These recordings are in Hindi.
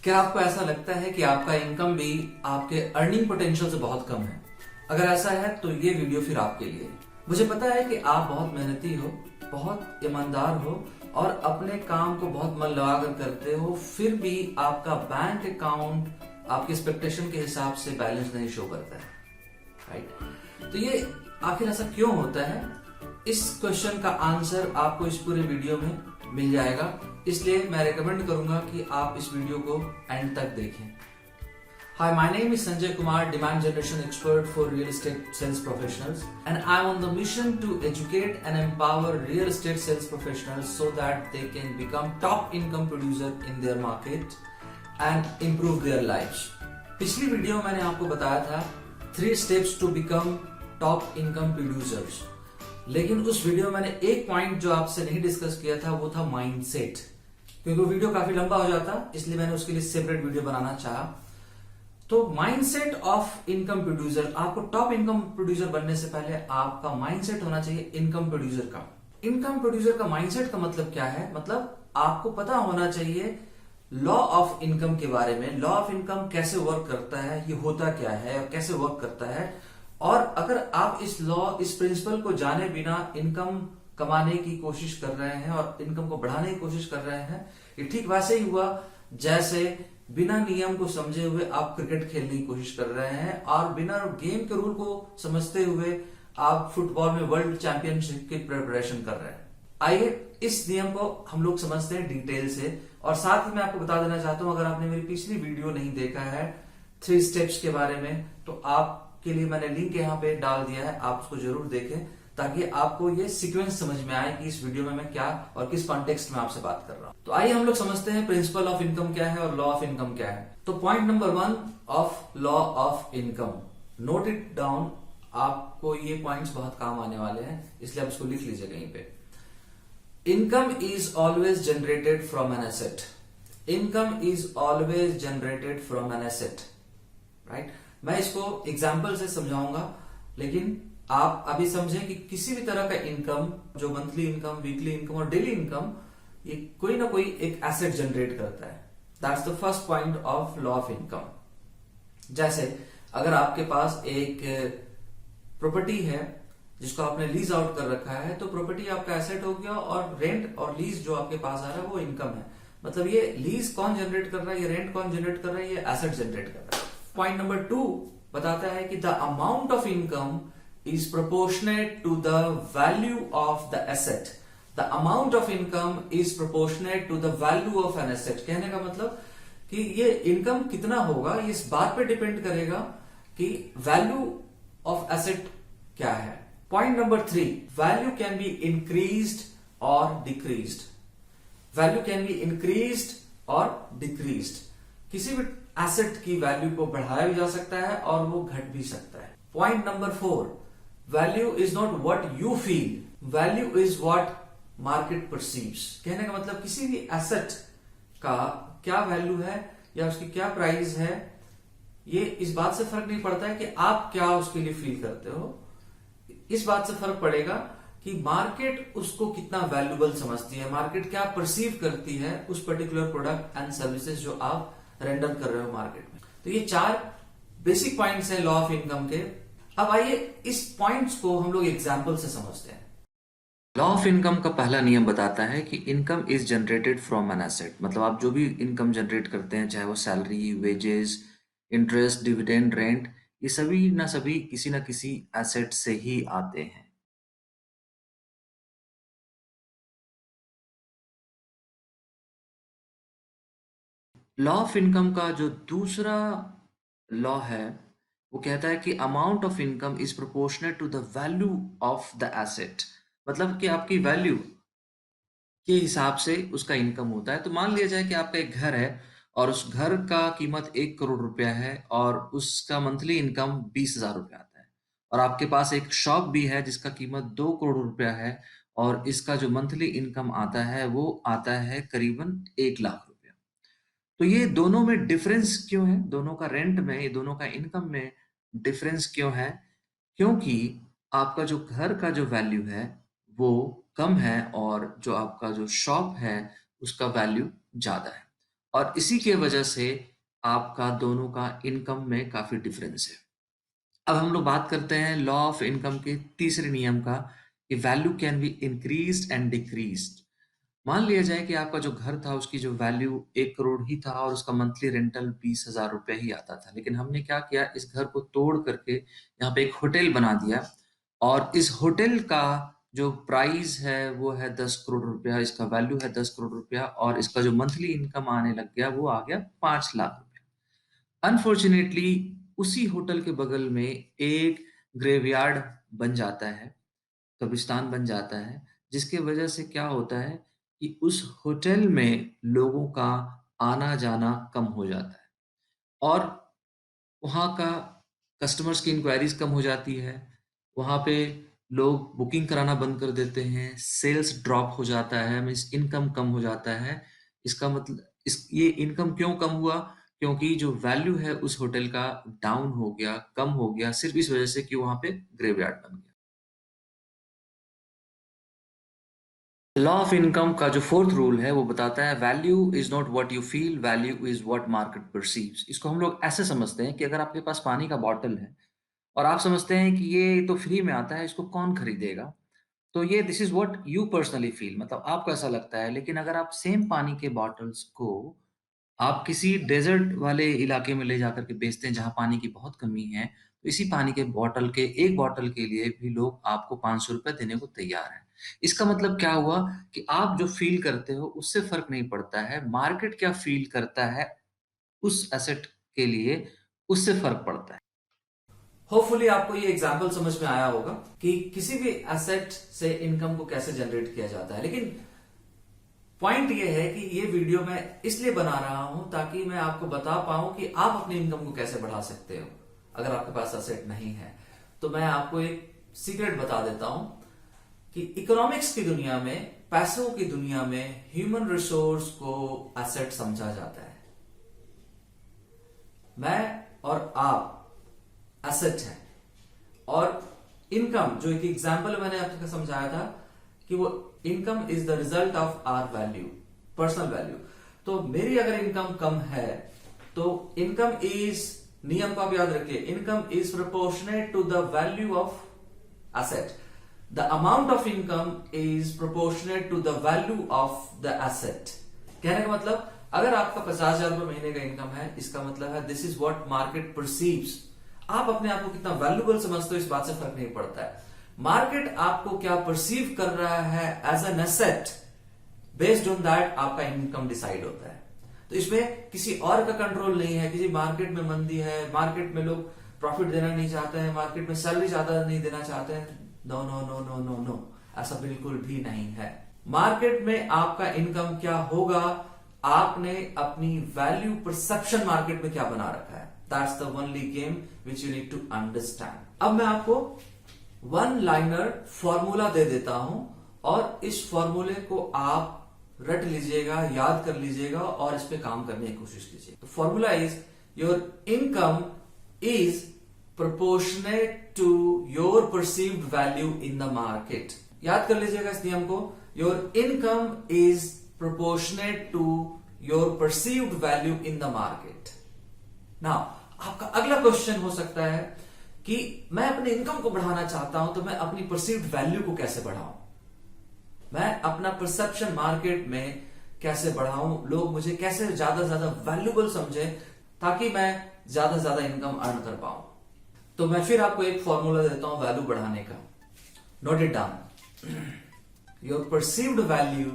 क्या आपको ऐसा लगता है कि आपका इनकम भी आपके अर्निंग पोटेंशियल से बहुत कम है? अगर ऐसा है तो ये वीडियो फिर आपके लिए है। मुझे पता है कि आप बहुत मेहनती हो, बहुत ईमानदार हो और अपने काम को बहुत मन लगा कर करते हो, फिर भी आपका बैंक अकाउंट आपके एक्सपेक्टेशन के हिसाब से बैलेंस नहीं शो करता है, राइट? तो ये आखिर ऐसा क्यों होता है? इस क्वेश्चन का आंसर आपको इस पूरे वीडियो में मिल जाएगा, इसलिए मैं रेकमेंड करूंगा कि आप इस वीडियो को एंड तक देखें। Hi, my name is Sanjay Kumar, demand generation expert for real estate sales professionals, and I'm on the mission to educate and empower real estate sales professionals so that they can become top income producer in their market and improve their lives. पिछली वीडियो में मैंने आपको बताया था 3 steps to become top income producers, लेकिन उस वीडियो में मैंने एक पॉइंट जो आपसे नहीं डिस्कस किया था वो था माइंडसेट। क्योंकि वो वीडियो काफी लंबा हो जाता, इसलिए मैंने उसके लिए सेपरेट वीडियो बनाना चाहा। तो माइंडसेट ऑफ इनकम प्रोड्यूसर, आपको टॉप इनकम प्रोड्यूसर बनने से पहले आपका माइंडसेट होना चाहिए इनकम प्रोड्यूसर का। इनकम प्रोड्यूसर का माइंडसेट का मतलब क्या है? मतलब आपको पता होना चाहिए लॉ ऑफ इनकम के बारे में। लॉ ऑफ इनकम कैसे वर्क करता है, ये होता क्या है और कैसे वर्क करता है। और अगर आप इस प्रिंसिपल को जाने बिना इनकम कमाने की कोशिश कर रहे हैं और इनकम को बढ़ाने की कोशिश कर रहे हैं, ये ठीक वैसे ही हुआ जैसे बिना नियम को समझे हुए आप क्रिकेट खेलने की कोशिश कर रहे हैं और बिना गेम के रूल को समझते हुए आप फुटबॉल में वर्ल्ड चैंपियनशिप की प्रिपरेशन कर रहे हैं। आइए इस नियम को हम लोग समझते हैं डिटेल से। और साथ ही मैं आपको बता देना चाहता हूं, अगर आपने मेरी पिछली वीडियो नहीं देखा है 3 स्टेप्स के बारे में, तो आपके लिए मैंने लिंक यहाँ पे डाल दिया है, आप उसको जरूर देखें ताकि आपको ये सीक्वेंस समझ में आए कि इस वीडियो में मैं क्या और किस कॉन्टेक्स्ट में आपसे बात कर रहा हूं। तो आइए हम लोग समझते हैं प्रिंसिपल ऑफ इनकम क्या है और लॉ ऑफ इनकम क्या है। तो point number 1 of law of income, note it down. आपको ये पॉइंट्स बहुत काम आने वाले हैं, इसलिए आप इसको लिख लीजिए कहीं पे। Income is always generated from an asset. Income is always generated from an asset, right? मैं इसको एग्जाम्पल से समझाऊंगा, लेकिन आप अभी समझें कि किसी भी तरह का इनकम, जो मंथली इनकम, वीकली इनकम और डेली इनकम, ये कोई ना कोई एक एसेट जनरेट करता है। That's the first point of law of income. जैसे अगर आपके पास एक प्रॉपर्टी है जिसको आपने लीज आउट कर रखा है, तो प्रॉपर्टी आपका एसेट हो गया और रेंट और लीज जो आपके पास आ रहा है वो इनकम है। मतलब ये लीज कौन जनरेट कर रहा है, ये रेंट कौन जनरेट कर रहा है, ये एसेट जनरेट कर रहा है। पॉइंट नंबर 2 बताता है कि the amount of income is proportionate to the value of the asset. The amount of income is proportionate to the value of an asset. कहने का मतलब कि ये इनकम कितना होगा, ये इस बात पे डिपेंड करेगा कि वैल्यू ऑफ एसेट क्या है। Point number 3, value can be increased or decreased. Value can be increased or decreased. किसी भी एसेट की वैल्यू को बढ़ाया भी जा सकता है और वो घट भी सकता है। Point number 4, value is not what you feel, value is what market perceives. कहने का मतलब किसी भी एसेट का क्या वैल्यू है या उसकी क्या प्राइस है, ये इस बात से फर्क नहीं पड़ता है कि आप क्या उसके लिए फील करते हो। इस बात से फर्क पड़ेगा कि मार्केट उसको कितना वैल्यूबल समझती है, मार्केट क्या परसीव करती है उस पर्टिकुलर प्रोडक्ट एंड सर्विसेज जो आप रेंडर कर रहे हो मार्केट में। तो ये 4 बेसिक पॉइंट्स हैं लॉ ऑफ इनकम के। अब आइए इस पॉइंट्स को हम लोग एग्जाम्पल से समझते हैं। लॉ ऑफ इनकम का पहला नियम बताता है कि income is generated from an asset. मतलब आप जो भी इनकम जनरेट करते हैं, चाहे वो salary, wages, interest, dividend, rent, ये सभी किसी ना किसी एसेट से ही आते हैं। लॉ ऑफ इनकम का जो दूसरा लॉ है वो कहता है कि amount of income is proportionate to the value of the asset. मतलब कि आपकी वैल्यू के हिसाब से उसका इनकम होता है। तो मान लिया जाए कि आपका एक घर है और उस घर का कीमत 1 करोड़ रुपया है और उसका मंथली इनकम 20,000 रुपया आता है। और आपके पास एक शॉप भी है जिसका कीमत 2 करोड़ रुपया है और इसका जो मंथली इनकम आता है वो आता है करीबन 1 लाख रुपया। तो ये दोनों में डिफरेंस क्यों है? दोनों का रेंट में, ये दोनों का इनकम में डिफरेंस क्यों है? क्योंकि आपका जो घर का जो वैल्यू है वो कम है और जो आपका जो शॉप है उसका वैल्यू ज्यादा है। और इसी के वजह से आपका दोनों का इनकम में काफ़ी डिफरेंस है। अब हम लोग बात करते हैं लॉ ऑफ इनकम के तीसरे नियम का कि value can be increased and decreased. मान लिया जाए कि आपका जो घर था उसकी जो वैल्यू 1 करोड़ ही था और उसका मंथली रेंटल 20,000 रुपये ही आता था, लेकिन हमने क्या किया, इस घर को तोड़ करके यहाँ पे एक होटल बना दिया और इस होटल का जो प्राइस है वो है 10 करोड़ रुपया, इसका वैल्यू है 10 करोड़ रुपया और इसका जो मंथली इनकम आने लग गया वो आ गया 5 लाख रुपया। अनफॉर्चुनेटली उसी होटल के बगल में एक ग्रेवयार्ड बन जाता है, कब्रिस्तान बन जाता है, जिसके वजह से क्या होता है कि उस होटल में लोगों का आना-जाना कम हो जाता है और वहाँ का कस्टमर्स की इंक्वायरीज़ कम हो जाती है। वहाँ पे लोग बुकिंग कराना बंद कर देते हैं, सेल्स ड्रॉप हो जाता है, मीन्स इनकम कम हो जाता है। इसका मतलब इस ये इनकम क्यों कम हुआ? क्योंकि जो वैल्यू है उस होटल का डाउन हो गया, कम हो गया, सिर्फ़ इस वजह से कि वहाँ पे ग्रेवयार्ड बन गया। लॉ ऑफ इनकम का जो फोर्थ रूल है वो बताता है value is not what you feel, value is what market perceives. इसको हम लोग ऐसे समझते हैं कि अगर आपके पास पानी का बॉटल है और आप समझते हैं कि ये तो फ्री में आता है, इसको कौन खरीदेगा, तो ये this is what you personally feel, मतलब आपको ऐसा लगता है। लेकिन अगर आप सेम पानी के बॉटल्स को आप किसी डेजर्ट वाले इलाके में ले जाकर के बेचते हैं जहाँ पानी की बहुत कमी है, तो इसी पानी के बॉटल के एक बॉटल के लिए भी लोग आपको 500 रुपए देने को तैयार हैं। इसका मतलब क्या हुआ कि आप जो फील करते हो उससे फर्क नहीं पड़ता है, मार्केट क्या फील करता है उस एसेट के लिए, उससे फर्क पड़ता है। होपफुली आपको ये एग्जाम्पल समझ में आया होगा कि किसी भी एसेट से इनकम को कैसे जनरेट किया जाता है। लेकिन पॉइंट ये है कि ये वीडियो मैं इसलिए बना रहा हूं ताकि मैं आपको बता पाऊं कि आप अपनी इनकम को कैसे बढ़ा सकते हो। अगर आपके पास एसेट नहीं है तो मैं आपको एक सीक्रेट बता देता हूं कि इकोनॉमिक्स की दुनिया में, पैसों की दुनिया में ह्यूमन रिसोर्स को एसेट समझा जाता है। मैं और आप एसेट है और इनकम, जो एक एग्जाम्पल मैंने आपको समझाया था कि वो income is the result of our value, personal value. तो मेरी अगर इनकम कम है तो इनकम इज, नियम को आप याद रखिए, income is proportionate to the value of asset. The amount of income is proportionate to the value of the asset. कहने का मतलब अगर आपका 50,000 रुपए महीने का इनकम है, इसका मतलब है this is what market perceives. आप अपने आप को कितना वैल्यूएबल समझते हो इस बात से फर्क नहीं पड़ता है, मार्केट आपको क्या परसीव कर रहा है as an asset, based on that आपका इनकम डिसाइड होता है। तो इसमें किसी और का कंट्रोल नहीं है। किसी मार्केट में मंदी है, मार्केट में लोग प्रॉफिट देना नहीं चाहते हैं, मार्केट में सैलरी ज्यादा नहीं देना चाहते हैं, no no no no no no, ऐसा बिल्कुल भी नहीं है। मार्केट में आपका इनकम क्या होगा, आपने अपनी वैल्यू परसेप्शन मार्केट में क्या बना रखा है, that's the only game which you need to understand. अब मैं आपको वन लाइनर फॉर्मूला दे देता हूं और इस फॉर्मूले को आप रट लीजिएगा, याद कर लीजिएगा और इस पे काम करने की कोशिश कीजिए। तो formula is your income is proportionate to your perceived value in the market. याद कर लीजिएगा इस नियम को, your income is proportionate to your perceived value in the market. Now आपका अगला क्वेश्चन हो सकता है कि मैं अपने इनकम को बढ़ाना चाहता हूं तो मैं अपनी परसीव्ड वैल्यू को कैसे बढ़ाऊं, मैं अपना परसेप्शन मार्केट में कैसे बढ़ाऊं, लोग मुझे कैसे ज्यादा से ज्यादा वैल्यूबल समझे ताकि मैं ज्यादा से ज्यादा इनकम अर्न कर पाऊं। तो मैं फिर आपको एक फॉर्मूला देता हूं वैल्यू बढ़ाने का, note it down. Your perceived value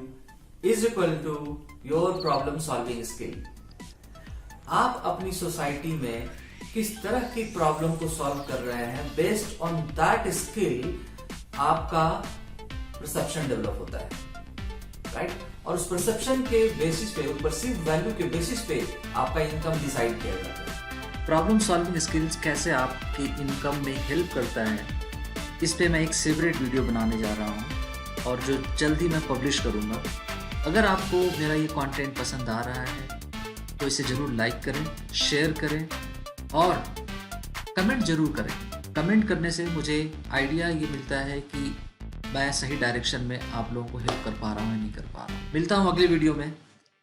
is equal to your problem solving skill. आप अपनी सोसाइटी में किस तरह की प्रॉब्लम को सॉल्व कर रहे हैं, बेस्ड ऑन दैट स्किल आपका परसेप्शन डेवलप होता है, राइट? और उस परसेप्शन के बेसिस पे, परसीव वैल्यू के बेसिस पे आपका इनकम डिसाइड किया जाता है। प्रॉब्लम सॉल्विंग स्किल्स कैसे आपकी इनकम में हेल्प करता है, इस पे मैं एक सेपरेट वीडियो बनाने जा रहा हूँ और जो जल्दी मैं पब्लिश करूँगा। अगर आपको मेरा ये कंटेंट पसंद आ रहा है तो इसे जरूर लाइक करें, शेयर करें और कमेंट जरूर करें। कमेंट करने से मुझे आइडिया ये मिलता है कि मैं सही डायरेक्शन में आप लोगों को हेल्प कर पा रहा हूँ या नहीं कर पा रहा हूँ। मिलता हूँ अगले वीडियो में,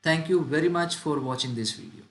Thank you very much for watching this video.